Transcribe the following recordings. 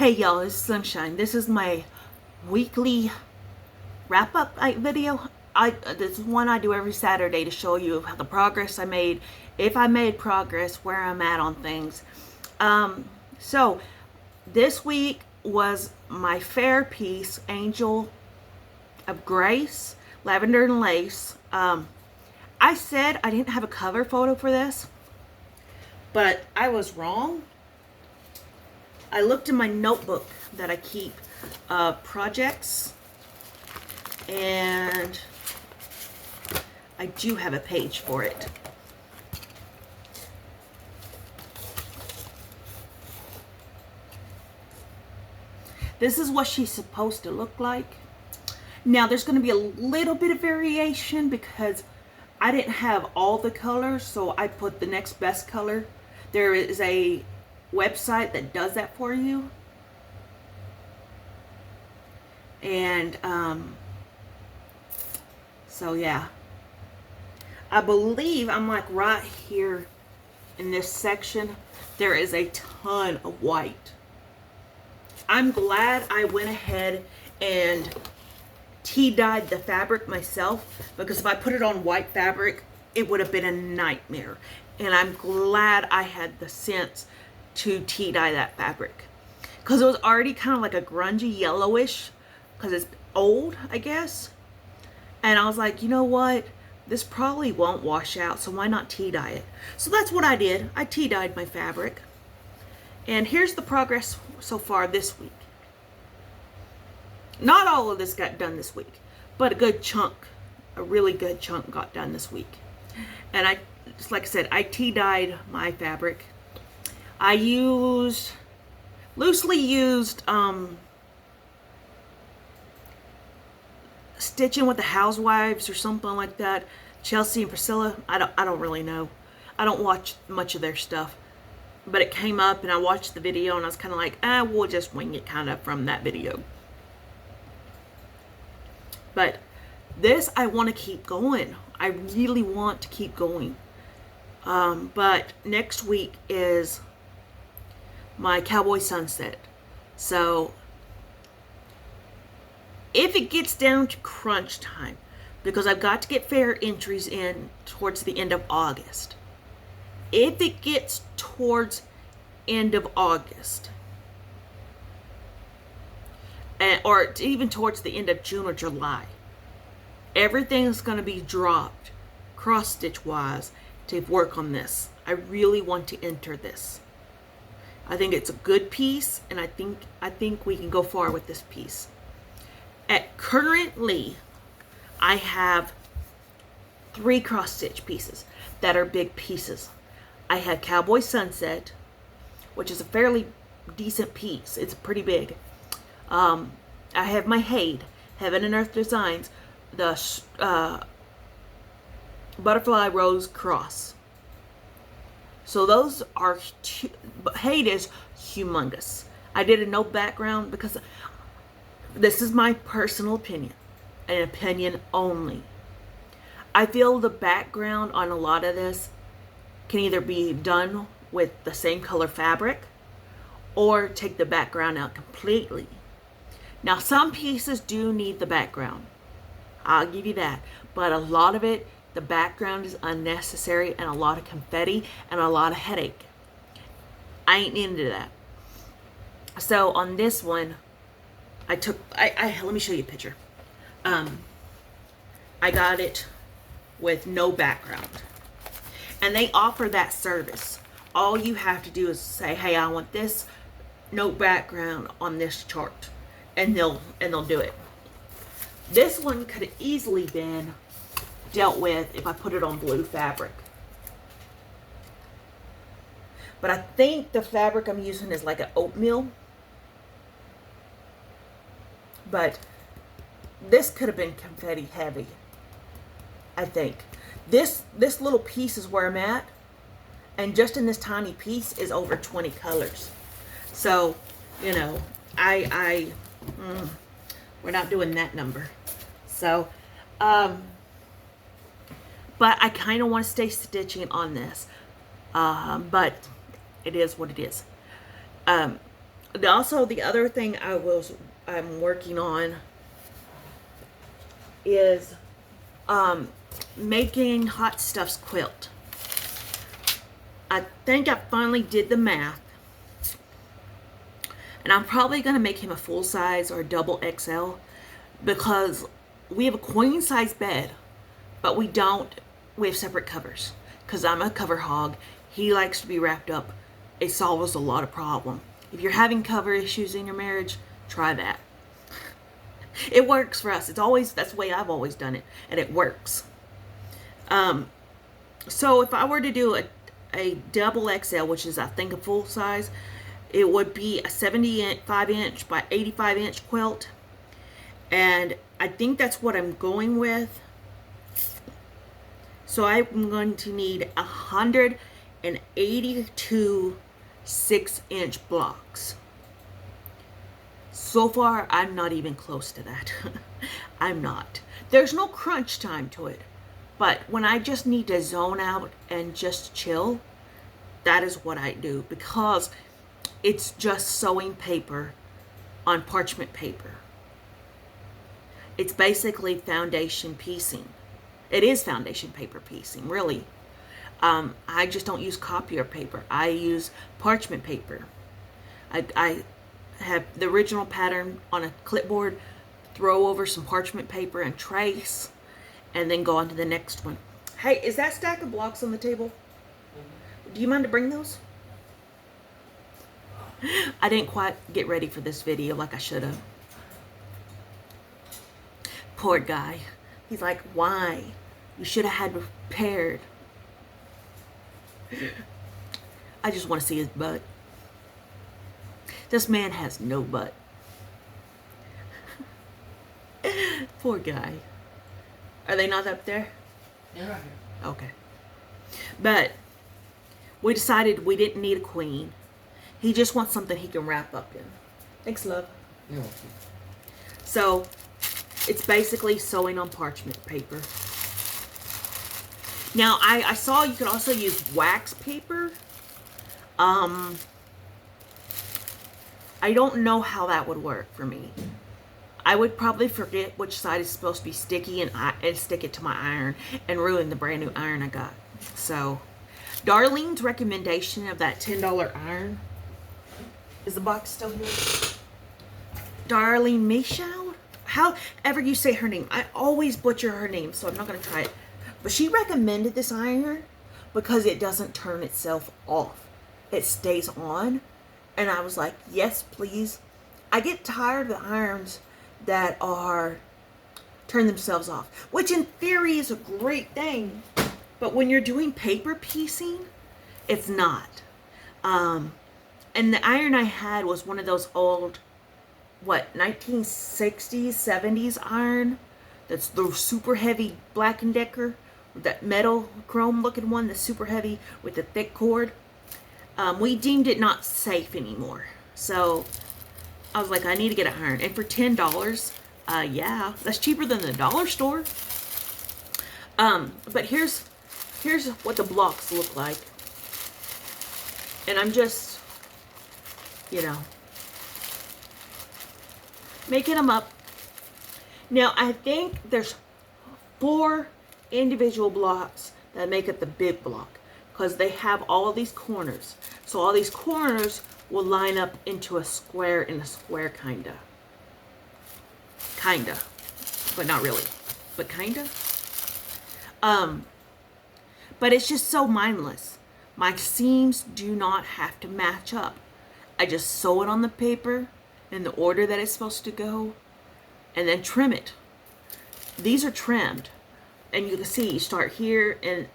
Hey y'all, it's Sunshine. This is my weekly wrap-up video. This is one I do every Saturday to show you how the progress I made, if I made progress, where I'm at on things. So this week was my fair piece, Angel of Grace, Lavender and Lace. I said I didn't have a cover photo for this, but I was wrong. I looked in my notebook that I keep projects, and I do have a page for it. This is what she's supposed to look like. Now there's going to be a little bit of variation because I didn't have all the colors, so I put the next best color. There is a website that does that for you, and so yeah, I believe I'm like right here in this section. There is a ton of white. I'm glad I went ahead and tea-dyed the fabric myself, because if I put it on white fabric it would have been a nightmare, and I'm glad I had the sense to tea-dye that fabric, because it was already kind of like a grungy yellowish because it's old, I guess. And I was like, you know what, this probably won't wash out, so why not tea-dye it? So that's what I did. I tea-dyed my fabric, and here's the progress so far this week. Not all of this got done this week, but a good chunk, a really good chunk got done this week. And I, just like I said, I tea-dyed my fabric. I loosely used Stitching with the Housewives or something like that. Chelsea and Priscilla. I don't really know. I don't watch much of their stuff. But it came up and I watched the video and I was kind of like, we'll just wing it kind of from that video. But this, I want to keep going. I really want to keep going. But next week is my Cowboy Sunset. So if it gets down to crunch time, because I've got to get fair entries in towards the end of August. If it gets towards end of August, or even towards the end of June or July, everything's going to be dropped cross stitch wise to work on this. I really want to enter this. I think it's a good piece, and I think we can go far with this piece. Currently, I have 3 cross stitch pieces that are big pieces. I have Cowboy Sunset, which is a fairly decent piece. It's pretty big. I have my Heaven and Earth Designs, the Butterfly Rose Cross. So those are, Hade is humongous. I did a no background because this is my personal opinion, an opinion only. I feel the background on a lot of this can either be done with the same color fabric or take the background out completely. Now some pieces do need the background, I'll give you that, but a lot of it, the background is unnecessary, and a lot of confetti and a lot of headache. I ain't into that. So on this one, let me show you a picture. I got it with no background, and they offer that service. All you have to do is say, hey, I want this no background on this chart, and they'll do it. This one could have easily been dealt with if I put it on blue fabric, but I think the fabric I'm using is like an oatmeal. But this could have been confetti heavy, I think. This little piece is where I'm at, and just in this tiny piece is over 20 colors. So, you know, we're not doing that number. So, but I kind of want to stay stitching on this. But it is what it is. Also, the other thing I'm working on is making Hot Stuff's quilt. I think I finally did the math, and I'm probably going to make him a full size or a double XL, because we have a queen size bed, but we have separate covers, because I'm a cover hog. He likes to be wrapped up. It solves a lot of problem. If you're having cover issues in your marriage, try that. It works for us. That's the way I've always done it, and it works. So if I were to do a double XL, which is I think a full size, it would be a 75-inch by 85-inch quilt, and I think that's what I'm going with. So I'm going to need 182 6-inch blocks. So far, I'm not even close to that. I'm not. There's no crunch time to it. But when I just need to zone out and just chill, that is what I do, because it's just sewing paper on parchment paper. It's basically foundation piecing. It is foundation paper piecing, really. I just don't use copier paper. I use parchment paper. I have the original pattern on a clipboard, throw over some parchment paper and trace, and then go on to the next one. Hey, is that stack of blocks on the table? Mm-hmm. Do you mind to bring those? I didn't quite get ready for this video like I should have. Poor guy. He's like, why? You should have had prepared. I just want to see his butt. This man has no butt. Poor guy. Are they not up there? They're right here. Okay. But we decided we didn't need a queen. He just wants something he can wrap up in. Thanks, love. You're welcome. So it's basically sewing on parchment paper. Now, I saw you could also use wax paper. I don't know how that would work for me. I would probably forget which side is supposed to be sticky and stick it to my iron and ruin the brand new iron I got. So, Darlene's recommendation of that $10 iron. Is the box still here? Darlene Michaud? However you say her name. I always butcher her name, so I'm not going to try it. But she recommended this iron because it doesn't turn itself off. It stays on. And I was like, yes, please. I get tired of the irons that turn themselves off, which in theory is a great thing. But when you're doing paper piecing, it's not. And the iron I had was one of those old, 1960s, 70s iron. That's the super heavy Black & Decker, that metal chrome looking one that's super heavy with the thick cord. We deemed it not safe anymore. So I was like, I need to get an iron. And for $10, yeah, that's cheaper than the dollar store. But here's what the blocks look like. And I'm just, making them up. Now, I think there's 4 individual blocks that make up the big block, because they have all of these corners. So all these corners will line up into a square in a square, kinda. But not really. But kinda. But it's just so mindless. My seams do not have to match up. I just sew it on the paper in the order that it's supposed to go, and then trim it. These are trimmed, and you can see you start here, and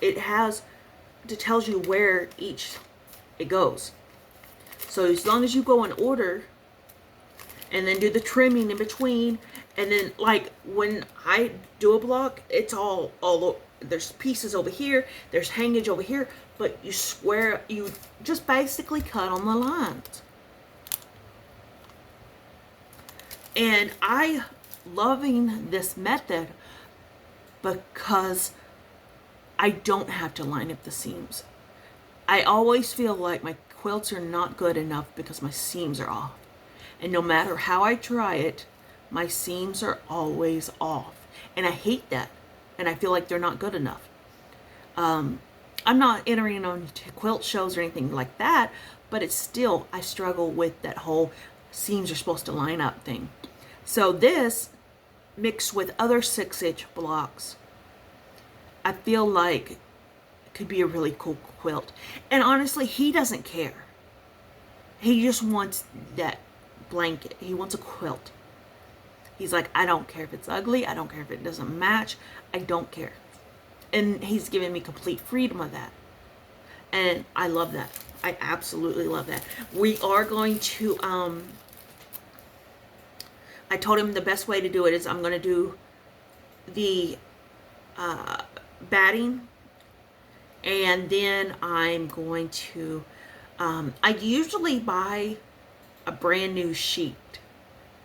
it tells you where it goes. So as long as you go in order, and then do the trimming in between, and then like when I do a block, it's all there's pieces over here, there's hangage over here, but you just basically cut on the lines. And I loving this method because I don't have to line up the seams. I always feel like my quilts are not good enough because my seams are off. And no matter how I try it, my seams are always off. And I hate that. And I feel like they're not good enough. I'm not entering on quilt shows or anything like that, but it's still, I struggle with that whole seams are supposed to line up thing. So this, mixed with other 6-inch blocks, I feel like it could be a really cool quilt. And honestly, he doesn't care. He just wants that blanket. He wants a quilt. He's like, I don't care if it's ugly. I don't care if it doesn't match. I don't care. And he's given me complete freedom of that. And I love that. I absolutely love that. We are going to, I told him the best way to do it is I'm going to do the batting. And then I'm going to, I usually buy a brand new sheet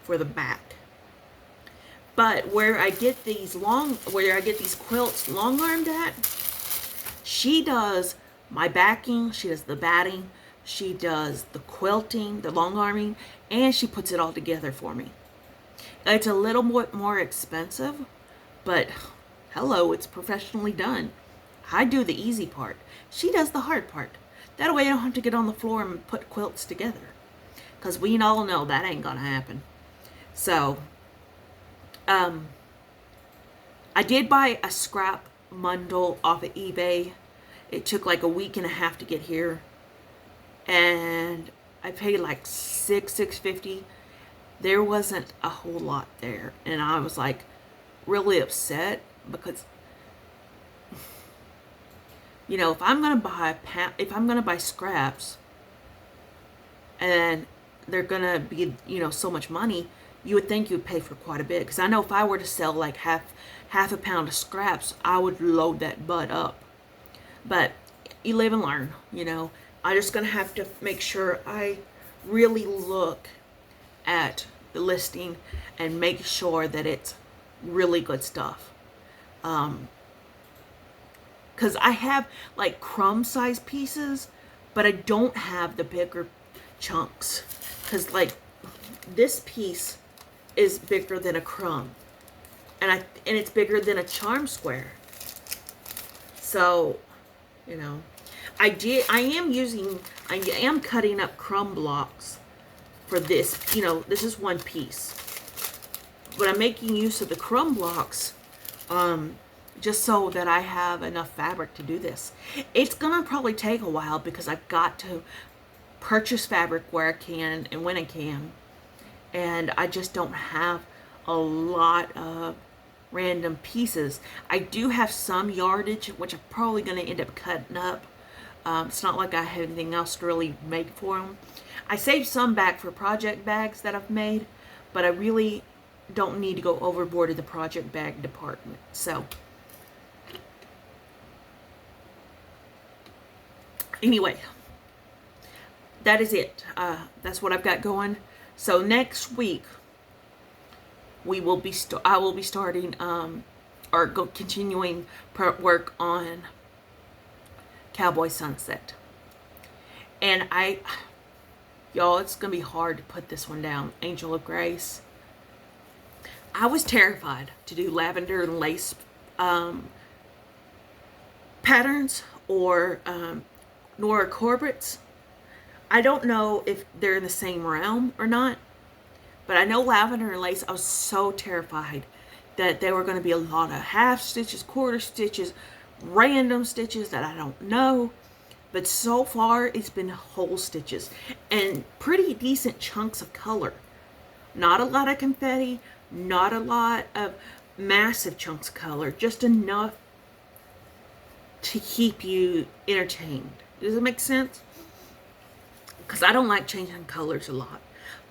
for the back. But where I get these quilts long-armed at, she does my backing, she does the batting, she does the quilting, the long-arming, and she puts it all together for me. It's a little more expensive, but hello, it's professionally done. I do the easy part. She does the hard part. That way I don't have to get on the floor and put quilts together. Because we all know that ain't gonna happen. So, I did buy a scrap bundle off of eBay. It took like a week and a half to get here. And I paid like $6.50. There wasn't a whole lot there. And I was like really upset because, you know, if I'm going to buy scraps and they're going to be, you know, so much money, you would think you would pay for quite a bit. Because I know if I were to sell like half a pound of scraps, I would load that butt up. But you live and learn, you know. I'm just going to have to make sure I really look at the listing and make sure that it's really good stuff. Because I have like crumb size pieces, but I don't have the bigger chunks. Because like this piece is bigger than a crumb, and it's bigger than a charm square. So, you know, I am cutting up crumb blocks for this. You know, this is one piece, but I'm making use of the crumb blocks, just so that I have enough fabric to do this. It's gonna probably take a while because I've got to purchase fabric where I can and when I can. And I just don't have a lot of random pieces. I do have some yardage, which I'm probably going to end up cutting up. It's not like I have anything else to really make for them. I saved some back for project bags that I've made, but I really don't need to go overboard in the project bag department. So, anyway, that is it. That's what I've got going. So next week, I will be starting continuing work on Cowboy Sunset. And y'all, it's gonna be hard to put this one down. Angel of Grace. I was terrified to do lavender and lace patterns or Nora Corbett's. I don't know if they're in the same realm or not, but I know lavender and lace, I was so terrified that there were going to be a lot of half stitches, quarter stitches, random stitches that I don't know. But so far, it's been whole stitches and pretty decent chunks of color. Not a lot of confetti, not a lot of massive chunks of color, just enough to keep you entertained. Does it make sense? Because I don't like changing colors a lot,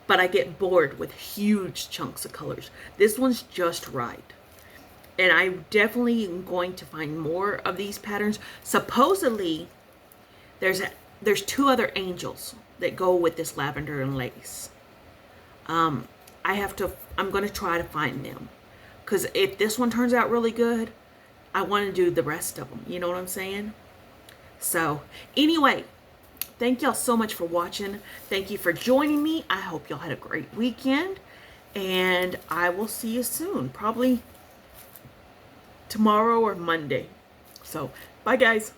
but I get bored with huge chunks of colors. This one's just right. And I definitely am going to find more of these patterns. Supposedly, there's 2 other angels that go with this lavender and lace. I'm going to try to find them. Because if this one turns out really good, I want to do the rest of them. You know what I'm saying? So, anyway, Thank y'all so much for watching. Thank you for joining me. I hope y'all had a great weekend. And I will see you soon. Probably tomorrow or Monday. So, bye guys.